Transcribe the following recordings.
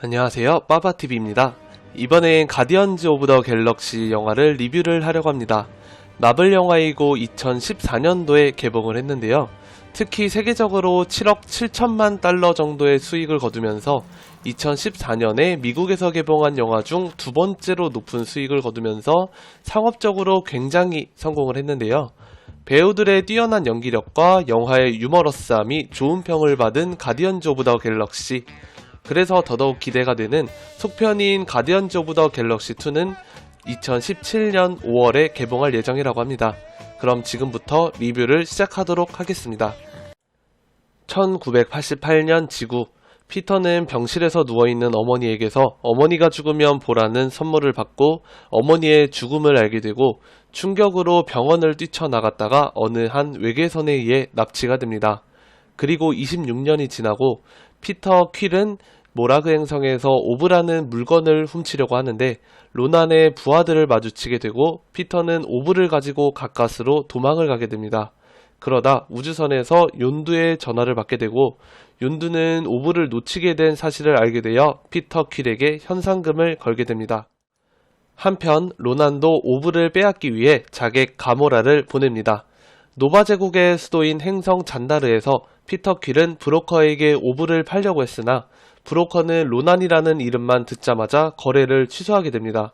안녕하세요, 빠바TV입니다. 이번엔 가디언즈 오브 더 갤럭시 영화를 리뷰를 하려고 합니다. 마블 영화이고 2014년도에 개봉을 했는데요. 특히 세계적으로 7억 7천만 달러 정도의 수익을 거두면서 2014년에 미국에서 개봉한 영화 중 두 번째로 높은 수익을 거두면서 상업적으로 굉장히 성공을 했는데요. 배우들의 뛰어난 연기력과 영화의 유머러스함이 좋은 평을 받은 가디언즈 오브 더 갤럭시, 그래서 더더욱 기대가 되는 속편인 가디언즈 오브 더 갤럭시 2는 2017년 5월에 개봉할 예정이라고 합니다. 그럼 지금부터 리뷰를 시작하도록 하겠습니다. 1988년 지구, 피터는 병실에서 누워있는 어머니에게서 어머니가 죽으면 보라는 선물을 받고 어머니의 죽음을 알게 되고 충격으로 병원을 뛰쳐나갔다가 어느 한 외계선에 의해 납치가 됩니다. 그리고 26년이 지나고 피터 퀼은 모라그 행성에서 오브라는 물건을 훔치려고 하는데 로난의 부하들을 마주치게 되고 피터는 오브를 가지고 가까스로 도망을 가게 됩니다. 그러다 우주선에서 욘두의 전화를 받게 되고 욘두는 오브를 놓치게 된 사실을 알게 되어 피터 퀼에게 현상금을 걸게 됩니다. 한편 로난도 오브를 빼앗기 위해 자객 가모라를 보냅니다. 노바 제국의 수도인 행성 잔다르에서 피터 퀼은 브로커에게 오브를 팔려고 했으나 브로커는 로난이라는 이름만 듣자마자 거래를 취소하게 됩니다.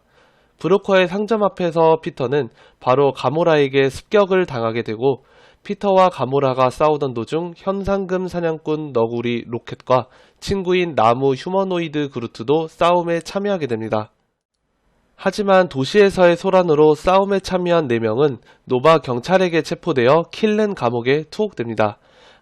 브로커의 상점 앞에서 피터는 바로 가모라에게 습격을 당하게 되고 피터와 가모라가 싸우던 도중 현상금 사냥꾼 너구리 로켓과 친구인 나무 휴머노이드 그루트도 싸움에 참여하게 됩니다. 하지만 도시에서의 소란으로 싸움에 참여한 4명은 노바 경찰에게 체포되어 킬렌 감옥에 투옥됩니다.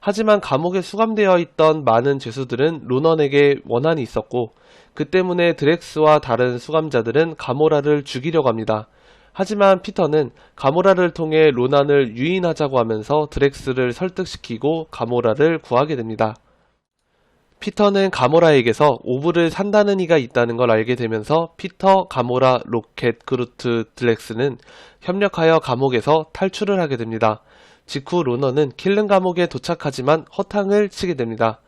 하지만 감옥에 수감되어 있던 많은 죄수들은 로넌에게 원한이 있었고 그 때문에 드렉스와 다른 수감자들은 가모라를 죽이려고 합니다. 하지만 피터는 가모라를 통해 로난을 유인하자고 하면서 드렉스를 설득시키고 가모라를 구하게 됩니다. 피터는 가모라에게서 오브를 산다는 이가 있다는 걸 알게 되면서 피터, 가모라, 로켓, 그루트, 드렉스는 협력하여 감옥에서 탈출을 하게 됩니다. 직후 로넌은 킬른 감옥에 도착하지만 허탕을 치게 됩니다.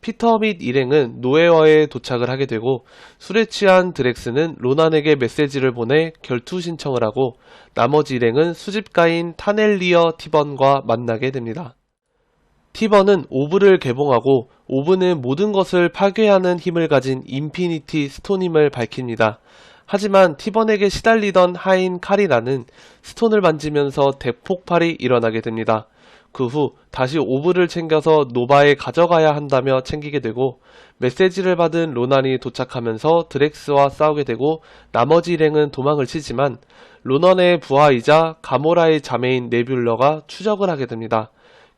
피터 및 일행은 노예어에 도착을 하게 되고 술에 취한 드렉스는 로난에게 메시지를 보내 결투 신청을 하고 나머지 일행은 수집가인 타넬리어 티번과 만나게 됩니다. 티번은 오브를 개봉하고 오브는 모든 것을 파괴하는 힘을 가진 인피니티 스톤임을 밝힙니다. 하지만 티번에게 시달리던 하인 카리라는 스톤을 만지면서 대폭발이 일어나게 됩니다. 그 후 다시 오브를 챙겨서 노바에 가져가야 한다며 챙기게 되고 메시지를 받은 로난이 도착하면서 드렉스와 싸우게 되고 나머지 일행은 도망을 치지만 로넌의 부하이자 가모라의 자매인 네뷸러가 추적을 하게 됩니다.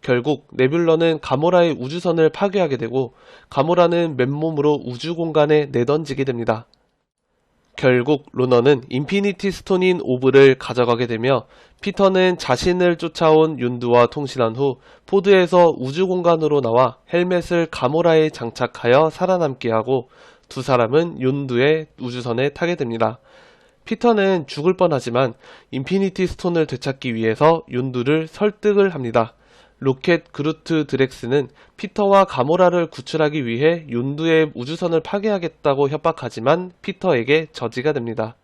결국 네뷸러는 가모라의 우주선을 파괴하게 되고 가모라는 맨몸으로 우주 공간에 내던지게 됩니다. 결국 로넌은 인피니티 스톤인 오브를 가져가게 되며 피터는 자신을 쫓아온 욘두와 통신한 후 포드에서 우주 공간으로 나와 헬멧을 가모라에 장착하여 살아남게 하고 두 사람은 욘두의 우주선에 타게 됩니다. 피터는 죽을 뻔하지만 인피니티 스톤을 되찾기 위해서 욘두를 설득을 합니다. 로켓, 그루트, 드렉스는 피터와 가모라를 구출하기 위해 욘두의 우주선을 파괴하겠다고 협박하지만 피터에게 저지가 됩니다.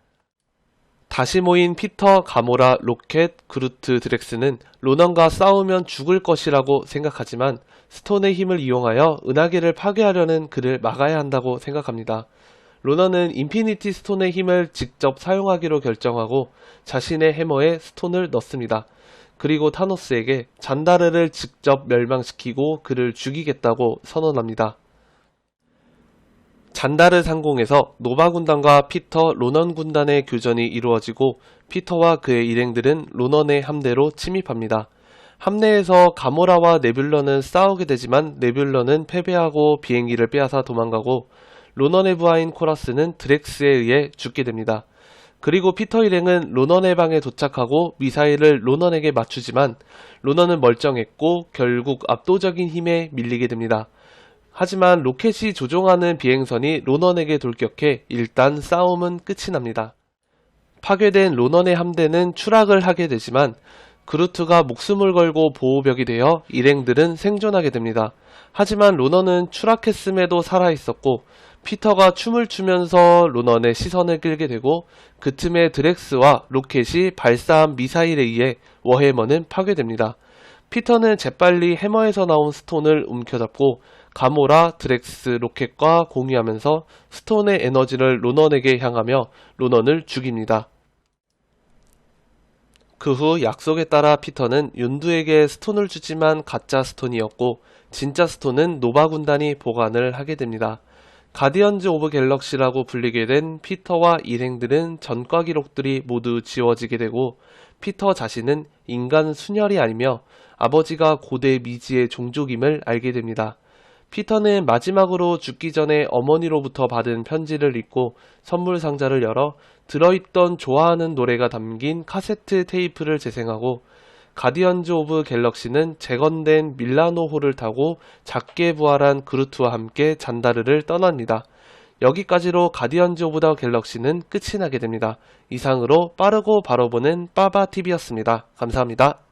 다시 모인 피터, 가모라, 로켓, 그루트, 드렉스는 로넌과 싸우면 죽을 것이라고 생각하지만 스톤의 힘을 이용하여 은하계를 파괴하려는 그를 막아야 한다고 생각합니다. 로넌은 인피니티 스톤의 힘을 직접 사용하기로 결정하고 자신의 해머에 스톤을 넣습니다. 그리고 타노스에게 잔다르를 직접 멸망시키고 그를 죽이겠다고 선언합니다. 잔다르 상공에서 노바 군단과 피터, 로넌 군단의 교전이 이루어지고 피터와 그의 일행들은 로넌의 함대로 침입합니다. 함내에서 가모라와 네뷸러는 싸우게 되지만 네뷸러는 패배하고 비행기를 빼앗아 도망가고 로넌의 부하인 코라스는 드렉스에 의해 죽게 됩니다. 그리고 피터 일행은 로넌의 방에 도착하고 미사일을 로넌에게 맞추지만 로넌은 멀쩡했고 결국 압도적인 힘에 밀리게 됩니다. 하지만 로켓이 조종하는 비행선이 로넌에게 돌격해 일단 싸움은 끝이 납니다. 파괴된 로넌의 함대는 추락을 하게 되지만 그루트가 목숨을 걸고 보호벽이 되어 일행들은 생존하게 됩니다. 하지만 로넌은 추락했음에도 살아있었고 피터가 춤을 추면서 로넌의 시선을 끌게 되고 그 틈에 드렉스와 로켓이 발사한 미사일에 의해 워해머는 파괴됩니다. 피터는 재빨리 해머에서 나온 스톤을 움켜잡고 가모라, 드렉스, 로켓과 공유하면서 스톤의 에너지를 로넌에게 향하며 로넌을 죽입니다. 그 후 약속에 따라 피터는 윤두에게 스톤을 주지만 가짜 스톤이었고 진짜 스톤은 노바 군단이 보관을 하게 됩니다. 가디언즈 오브 갤럭시라고 불리게 된 피터와 일행들은 전과 기록들이 모두 지워지게 되고 피터 자신은 인간 순혈이 아니며 아버지가 고대 미지의 종족임을 알게 됩니다. 피터는 마지막으로 죽기 전에 어머니로부터 받은 편지를 읽고 선물 상자를 열어 들어있던 좋아하는 노래가 담긴 카세트 테이프를 재생하고 가디언즈 오브 갤럭시는 재건된 밀라노호를 타고 작게 부활한 그루트와 함께 잔다르를 떠납니다. 여기까지로 가디언즈 오브 더 갤럭시는 끝이 나게 됩니다. 이상으로 빠르고 바로 보는 빠바TV였습니다. 감사합니다.